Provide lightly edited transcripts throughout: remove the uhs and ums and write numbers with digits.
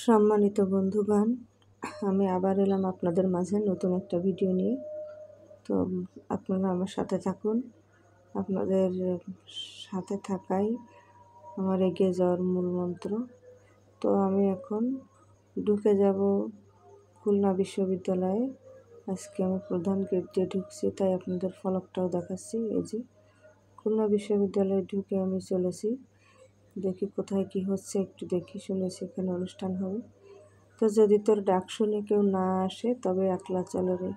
সম্মানিত বন্ধুগণ, আমি আবার এলাম আপনাদের মাঝে নতুন একটা ভিডিও নিয়ে। তো আপনারা আমার সাথে থাকুন। আপনাদের সাথে থাকাই আমার এগিয়ে যাওয়ার মূল মন্ত্র। তো আমি এখন ঢুকে যাব খুলনা বিশ্ববিদ্যালয়ে। আজকে আমি প্রধান গেট দিয়ে ঢুকছি, তাই আপনাদের ফলকটাও দেখাচ্ছি। এই যে খুলনা বিশ্ববিদ্যালয়ে ঢুকে আমি চলেছি। দেখি কোথায় কি হচ্ছে, একটু দেখি। শুনেছি এখানে অনুষ্ঠান হবে। তো যদি তোর ডাক শুনে কেউ না আসে তবে একলা চলে রে।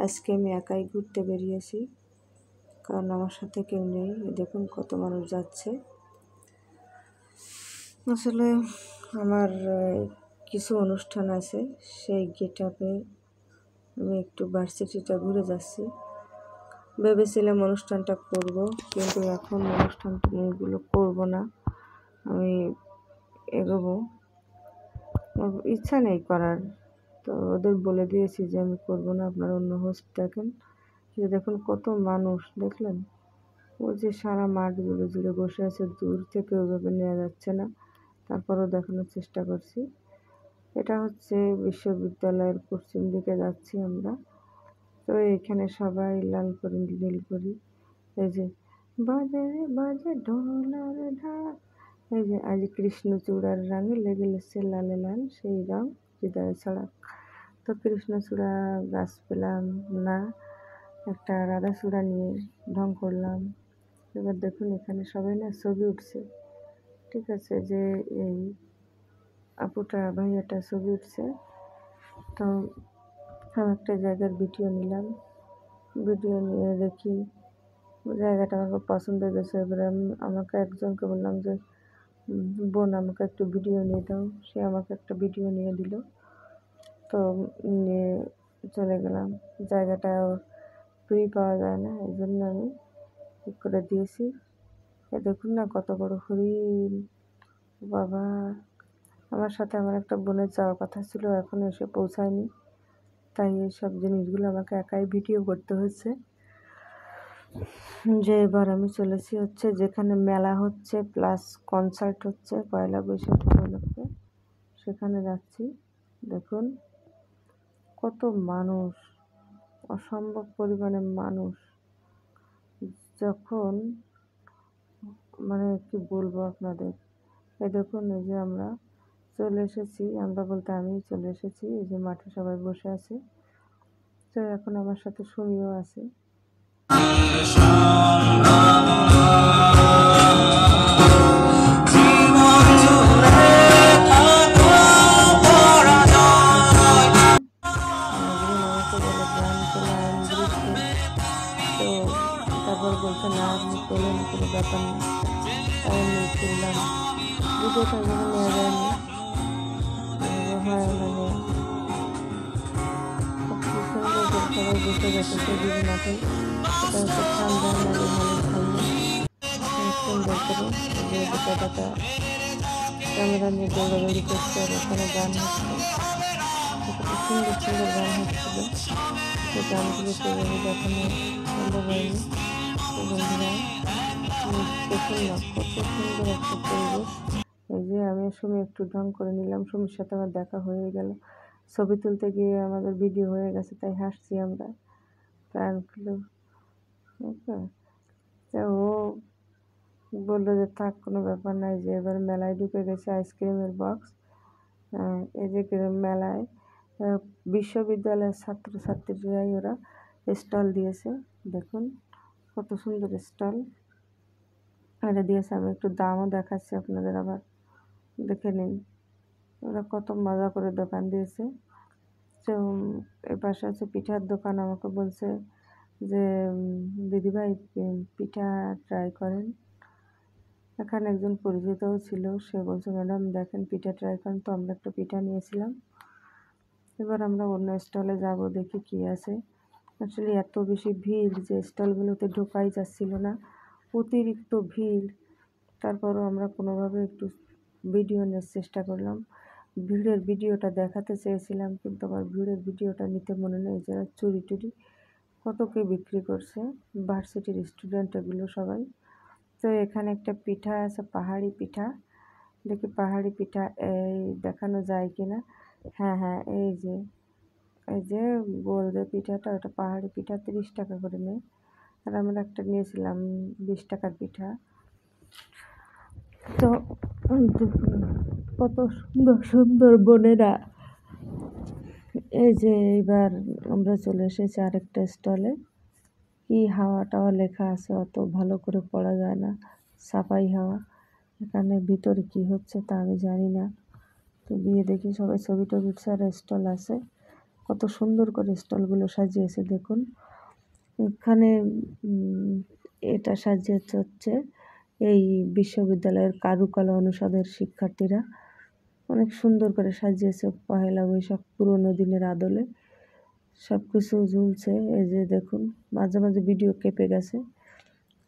আজকে আমি একাই ঘুরতে বেরিয়েছি, কারণ আমার সাথে কেউ নেই। দেখুন কত মানুষ যাচ্ছে। আসলে আমার কিছু অনুষ্ঠান আছে, সেই গেট আপে আমি একটু ভার্সিটিটা ঘুরে যাচ্ছি। ভেবেছিলাম অনুষ্ঠানটা করব, কিন্তু এখন অনুষ্ঠানগুলো করব না, আমি এগোবো। ইচ্ছা নেই করার, তো ওদের বলে দিয়েছি যে আমি করবো না, আপনারা অন্য হোস্ট দেখেন। যে দেখুন কত মানুষ, দেখলেন? ও যে সারা মাঠ জুড়ে জুড়ে বসে আছে, দূর থেকে ওইভাবে নেওয়া যাচ্ছে না, তারপরেও দেখানোর চেষ্টা করছি। এটা হচ্ছে বিশ্ববিদ্যালয়ের পশ্চিম দিকে যাচ্ছি আমরা। তো এখানে সবাই লাল করি নীল করি। এই যে বাজে বাজে ঢোলার ঢাক, এই যে আজ কৃষ্ণচূড়ার রঙে লেগে লেগেছে লালে লাল, সেই রং হৃদয়ে ছড়া। তো কৃষ্ণচূড়া গাছ পেলাম না, একটা রাধাচূড়া নিয়ে ঢং করলাম। এবার দেখুন এখানে সবাই না ছবি উঠছে, ঠিক আছে? যে এই আপুটা ভাইয়াটা ছবি উঠছে। তো আমি একটা জায়গার ভিডিও নিলাম। ভিডিও নিয়ে দেখি জায়গাটা আমার খুব পছন্দ হয়ে গেছে। এবারে আমাকে একজনকে বললাম যে বোন আমাকে একটু ভিডিও নিয়ে দাও। সে আমাকে একটা ভিডিও নিয়ে দিল। তো নিয়ে চলে গেলাম। জায়গাটা ফ্রি পাওয়া যায় না, এই জন্য আমি ঠিক করে দিয়েছি। এ দেখুন না কত বড় হরিণ, বাবা! আমার সাথে আমার একটা বোনের যাওয়ার কথা ছিল, এখনো এসে পৌঁছায়নি, তাই এইসব জিনিসগুলো আমাকে একাই ভিডিও করতে হচ্ছে। যে এবার আমি চলেছি হচ্ছে যেখানে মেলা হচ্ছে প্লাস কনসার্ট হচ্ছে পয়লা বৈশাখ উপলক্ষে, সেখানে যাচ্ছি। দেখুন কত মানুষ, অসম্ভব পরিমাণে মানুষ। যখন মানে কি বলবো আপনাদের, এই দেখুন এই যে আমরা চলে এসেছি, আমরা বলতে আমি চলে এসেছি। এই যে মাঠে সবাই বসে আছে। তো এখন আমার সাথে সুমিও আছে। তো তারপর বলছে না আপনি তোলেন, কোনো ব্যাপার না, তাই আমি তুললাম। ভিডিওটা যখন নেওয়া যায়নি, হয় না নেওয়া। খুব সুন্দর করে সবাই বসে গেছে টেবিল মাঠে। এটা হচ্ছে ঠান্ডা নারী হলের সামনে। সুন্দর করে যে বেটাটা ক্যামেরা নিয়ে দৌড়াদৌড়ি করছে, আর ওখানে গান হচ্ছে। কত সুন্দর সুন্দর গান হচ্ছিল। সেই গানগুলো সেভাবে দেখানো সম্ভব হয়নি। তো বন্ধুরা দেখুন না কত সুন্দর একটা পরিবেশ। এই যে আমি সুমি একটু ঢং করে নিলাম, সুমির সাথে আমার দেখা হয়ে গেল। ছবি তুলতে গিয়ে আমাদের ভিডিও হয়ে গেছে, তাই হাসছি আমরা। প্রাণ খুলে ও বললো যে থাক, কোনো ব্যাপার নাই, যে এবার মেলায় ঢুকে গেছে আইসক্রিমের বক্স। এই যে মেলায় বিশ্ববিদ্যালয়ের ছাত্রছাত্রীরাই ওরা স্টল দিয়েছে। দেখুন কত সুন্দর স্টল এটা দিয়েছে। আমি একটু দামও দেখাচ্ছি আপনাদের, আবার দেখে নিন ওরা কত মজা করে দোকান দিয়েছে। তো এর পাশে আছে পিঠার দোকান। আমাকে বলছে যে দিদিভাই পিঠা ট্রাই করেন। এখানে একজন পরিচিতও ছিল, সে বলছে ম্যাডাম দেখেন পিঠা ট্রাই করেন। তো আমরা একটা পিঠা নিয়েছিলাম। এবার আমরা অন্য স্টলে যাব, দেখি কি আছে। আসলে এত বেশি ভিড় যে স্টলগুলোতে ঢোকাই যাচ্ছিল না, অতিরিক্ত ভিড়। তারপরও আমরা কোনোভাবে একটু ভিডিও নেওয়ার চেষ্টা করলাম। ভিড়ের ভিডিওটা দেখাতে চেয়েছিলাম, কিন্তু আমার ভিড়ের ভিডিওটা নিতে মনে নেই। যারা চুরি টুরি কত কে বিক্রি করছে, ভার্সিটির স্টুডেন্ট এগুলো সবাই। তো এখানে একটা পিঠা আছে, পাহাড়ি পিঠা। দেখি পাহাড়ি পিঠা এই দেখানো যায় কিনা। হ্যাঁ হ্যাঁ, এই যে বোরদে পিঠাটা, ওটা পাহাড়ি পিঠা 30 টাকা করে নেয়। আর আমরা একটা নিয়েছিলাম 20 টাকার পিঠা। তো দেখুন কত সুন্দর সুন্দর বোনেরা। এই যে এইবার আমরা চলে এসেছি আরেকটা স্টলে। কি হাওয়া টাওয়া লেখা আছে, অত ভালো করে পড়া যায় না, সাফাই হাওয়া। এখানে ভিতরে কি হচ্ছে তা আমি জানি না। তো গিয়ে দেখি সবাই ছবি টবি আর স্টল আছে, কত সুন্দর করে স্টলগুলো সাজিয়েছে দেখুন। এখানে এটা সাজিয়েছে হচ্ছে এই বিশ্ববিদ্যালয়ের কারুকলা অনুষদের শিক্ষার্থীরা। অনেক সুন্দর করে সাজিয়েছে পহেলা বৈশাখ পুরোনো দিনের আদলে, সব কিছু ঝুলছে। এই যে দেখুন মাঝে মাঝে ভিডিও কেঁপে গেছে,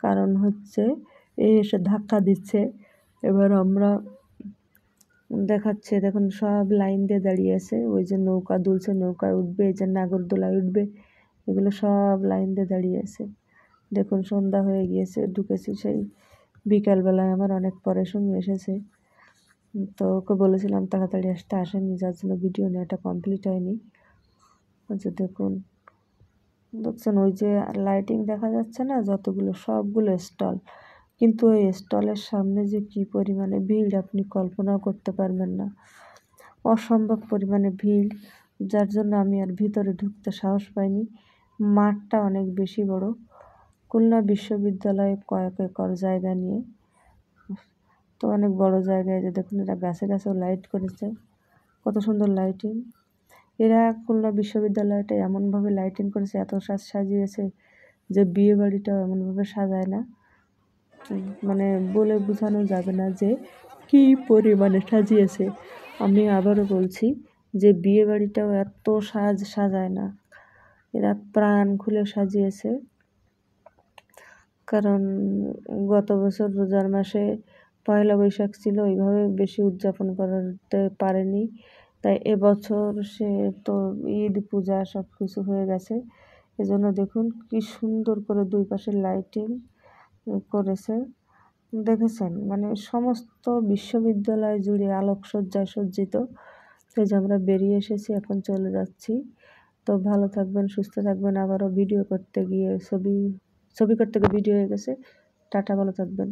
কারণ হচ্ছে এই এসে ধাক্কা দিচ্ছে। এবার আমরা দেখাচ্ছে, দেখুন সব লাইন দিয়ে দাঁড়িয়ে আছে। ওই যে নৌকা দুলছে, নৌকায় উঠবে, এই যে নাগরদোলায় উঠবে, এগুলো সব লাইন দিয়ে দাঁড়িয়ে আছে। দেখুন সন্ধ্যা হয়ে গিয়েছে, ঢুকেছি সেই বিকালবেলায়, আমার অনেক পরে সঙ্গে এসেছে। তো ওকে বলেছিলাম তাড়াতাড়ি আসতে, আসেনি, যার জন্য ভিডিও নেওয়াটা কমপ্লিট হয়নি। আচ্ছা দেখুন, দেখছেন ওই যে লাইটিং দেখা যাচ্ছে না, যতগুলো সবগুলো স্টল, কিন্তু ওই স্টলের সামনে যে কি পরিমাণে ভিড় আপনি কল্পনাও করতে পারবেন না, অসম্ভব পরিমাণে ভিড়। যার জন্য আমি আর ভিতরে ঢুকতে সাহস পাইনি। মাঠটা অনেক বেশি বড়, খুলনা বিশ্ববিদ্যালয়ে কয়েক একর জায়গা নিয়ে, তো অনেক বড় জায়গায়। যে দেখুন এরা গাছে গাছেও লাইট করেছে, কত সুন্দর লাইটিং। এরা খুলনা বিশ্ববিদ্যালয়টা এমনভাবে লাইটিং করেছে, এত সাজিয়েছে যে বিয়ে বাড়িটাও এমনভাবে সাজায় না, মানে বলে বোঝানো যাবে না যে কী পরিমাণে সাজিয়েছে। আমি আবারও বলছি যে বিয়ে বাড়িটাও এত সাজায় না, এরা প্রাণ খুলে সাজিয়েছে। কারণ গত বছর রোজার মাসে পয়লা বৈশাখ ছিল, ওইভাবে বেশি উদযাপন করতে পারেনি, তাই এবছর সে তো ঈদ পূজা সব কিছু হয়ে গেছে। এজন্য দেখুন কি সুন্দর করে দুই পাশে লাইটিং করেছে, দেখেছেন, মানে সমস্ত বিশ্ববিদ্যালয় জুড়ে আলোকসজ্জায় সজ্জিত। তো যে আমরা বেরিয়ে এসেছি, এখন চলে যাচ্ছি। তো ভালো থাকবেন, সুস্থ থাকবেন। আবারও ভিডিও করতে গিয়ে ছবি করতে গিয়ে ভিডিও হয়ে গেছে। টাটা, ভালো থাকবেন।